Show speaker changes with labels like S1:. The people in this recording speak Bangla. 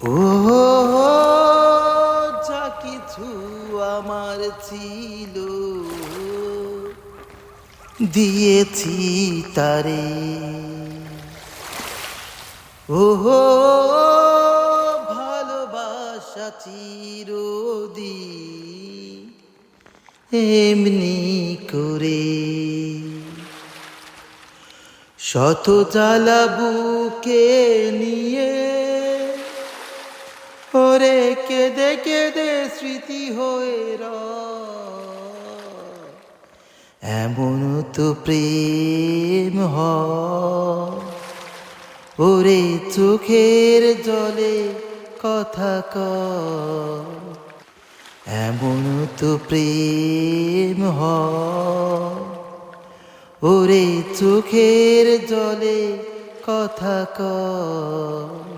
S1: ও যা কিছু আমার ছিল দিয়েছি তারে। ও ভালোবাসা চিরদিন এমনি করে শত জ্বালা বুকে নিয়ে ওরে কেঁদে কেঁদে স্মৃতি হয়ে রয়। এমন তো প্রেম হয় ওরে চোখের জলে কথা কয়। এমন তো প্রেম হয় ওরে চোখের জলে কথা কয়।